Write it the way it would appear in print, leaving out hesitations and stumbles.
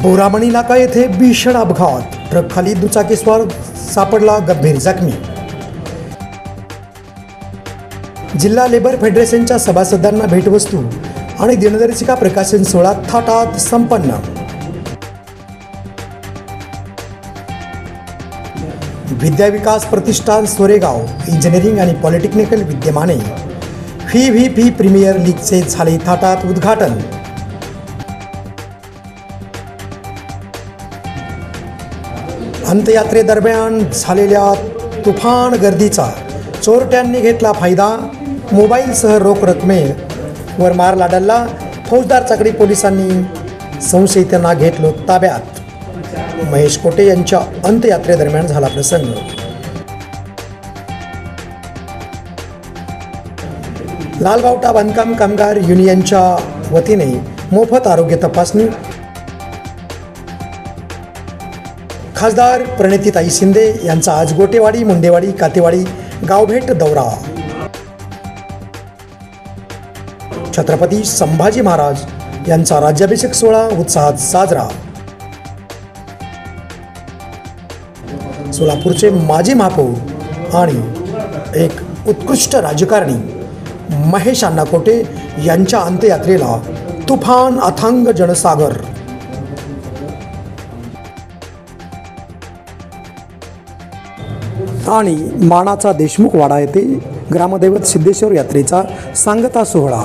बोरामणी नाका येथे भीषण अपघात, ट्रकखाली दुचाकीस्वार सापडला गंभीर जखमी। जिल्हा लेबर फेडरेशनच्या सभासदांना भेटवस्तू आणि दिनदर्शिका प्रकाशन सोहळा थाटात संपन्न। विद्या विकास प्रतिष्ठान सोरेगाव इंजिनिअरिंग आणि पॉलिटेक्निकल विद्यमाने व्ही प्रीमियर लीगचे झाले थाटात उद्घाटन। अंत्ययात्रेदरम्यान झालेल्या तुफान गर्दीचा चोरट्यांनी घेतला फायदा, मोबाईलसह रोख रकमेवर मार लाडला। फौजदार चाकडी पोलिसांनी संशयितांना घेतलं ताब्यात। महेश कोटे यांच्या अंत्ययात्रेदरम्यान झाला प्रसंग। लालबावटा बांधकाम कामगार युनियनच्या वतीने मोफत आरोग्य तपासणी। खासदार प्रणितीताई शिंदे यांचा आज गोटेवाडी, मुंडेवाडी, कातेवाडी गावभेट दौरा। छत्रपती संभाजी महाराज यांचा राज्याभिषेक सोहळा उत्साहात साजरा। सोलापूरचे माजी महापौर आणि एक उत्कृष्ट राजकारणी महेश अण्णा कोटे यांच्या अंत्ययात्रेला तुफान अथांग जनसागर। आणि मानाचा देशमुख वाडा येथे ग्रामदैवत सिद्धेश्वर यात्रेचा सांगता सोहळा।